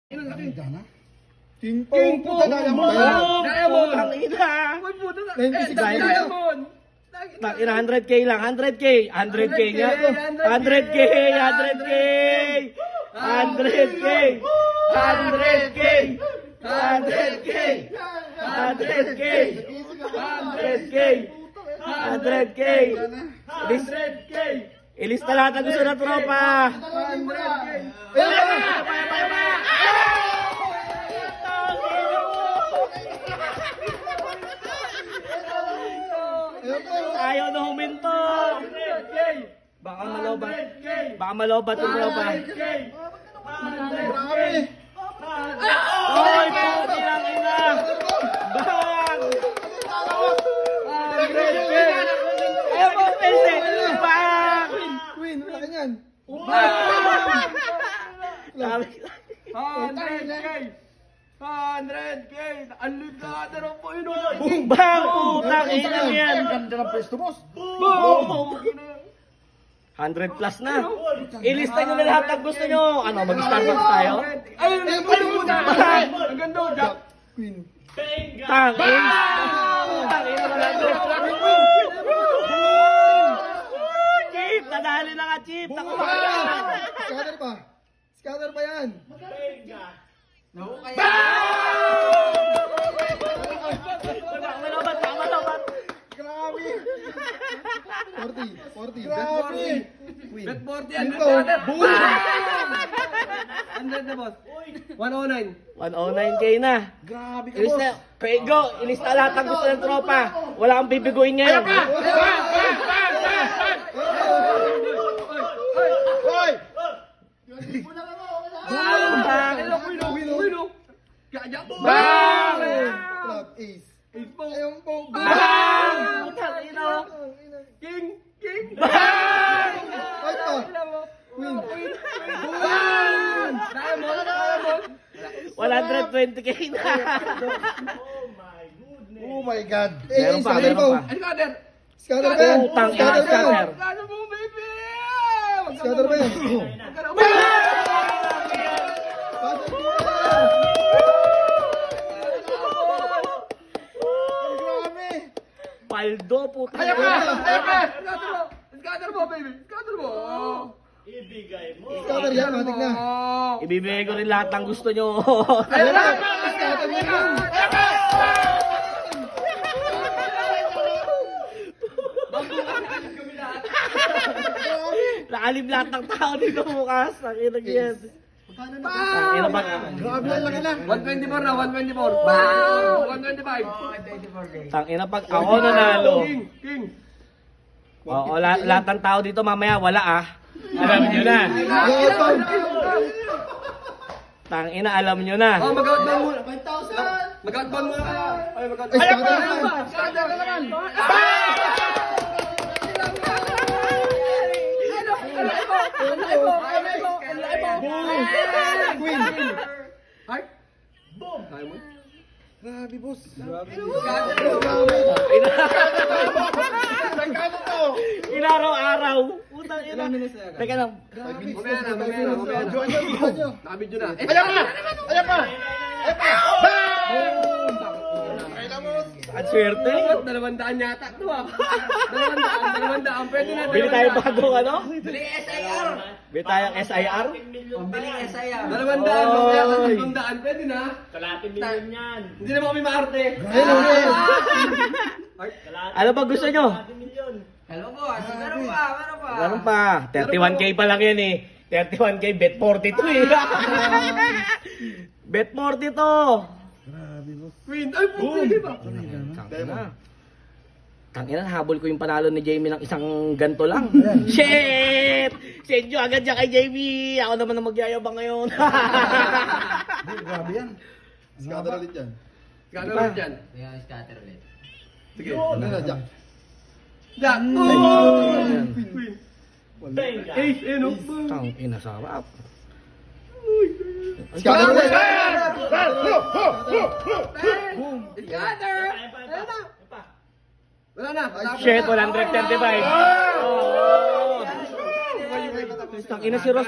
King puta Diamond. Diamond. Ang ina. 96 Diamond. Tak ina 100k lang, 100k. 100k nga. 100k, 100k. 100k. 100k. 100k. 100k. 100k. 100k. 100k. Ilista lahat ang gusto ng tropa. 100k. Ayaw na huminto. Baka malobat. Baka malobat yung tropa. Oy, puti lang ina. Bang! 100k. Ayaw mo, pese. Bang! Queen, laki niyan. Sabi. 100k. 100k. Ang ligado ng po yun. Boom! Bang! Putang ina yan. Ganda ng pwesto, boss. Boom! 100 plus na. Ilista nyo na lahat ang gusto nyo. Ano, mag-Starbucks tayo? Ayun, muna. Ang ganda, Jack. Queen. Tangin. Tangin na lang. Chip! Nadali na nga, Chip! Scatter pa. Scatter pa yan. Malobat, malobat. Grabe. 40. 40. Grabe. Queen. Bet 40 yan. Ito. Boom. 100 na, boss. 109. 109k na. Grabe ka, Ilista, boss. Pego, ilista lahat ang gusto ng tropa. Wala kang bibiguin ngayon. Hoy! Bang! Club Ace. Ace po. Ayun po. Bang! Putang ina. King. Bang! Ay pa. Queen. Bang! Diamond. 120k na. Oh my God. Meron pa, scatter meron po. pa. Ano ka, Der? Scatter pa yan. Utang ina, Scatter pa yan. scatter. Ano mo, baby? Scatter pa yan. Grabe. Paldo, putang Ayan ka! ina. Scatter mo, baby. Scatter mo. Scatter yan, matik na. Ibibigay ko rin lahat ng gusto nyo. Ayan na. Scatter mo yan. Nakalim lahat ng tao dito bukas. Ang ina yan. Ang ina ba? Grabe, ang laki na. 124 na, 124. Bang! 125. Tang ina pag ako nanalo. King. Oo, lahat ng tao dito mamaya wala ah. Alam nyo na. Tang ina, alam nyo na. Oh, mag-outbound muna. 5,000! Mag-outbound muna kaya. Ay, mag-outbound. Ay, scatter naman. Scatter ka naman. Queen. Heart? Boom! Kaya mo? Grabe, boss. Grabe. Inaraw-araw. Putang ina. Teka lang. Mamaya na. Join nyo. Nakabidyo na. Ayan pa! Ayan pa! Ayan pa! Ang swerte. 200 yata ito ah. 200. Pwede na. Bili tayo bagong ano? Bili SIR. Bili tayong SIR. Bili SIR. 200. 300. Pwede na. Kalating milyon yan. Hindi naman kami maarte. Ano ba gusto nyo? Kalating milyon. Hello boss. Meron pa. Ganun pa. 31k pa lang yan eh. 31k, bet 42 eh. Bet 40 to. Queen. Ay, pwede ba? Tangina, habol ko yung panalo ni Jamie ng isang ganto lang. Shit! Send nyo agad dyan kay Jamie. Ako naman ang magyayabang ngayon. Grabe yan. Scatter ulit yan. Gano'n ulit yan. Sige. Ano na, Jack? Jack. Ayan. Queen. Benga. Ace, eh no? Tangina, sarap. Scatter ulit. Scatter! Wala na. Shit, 135. Oh. Tangina si Ross.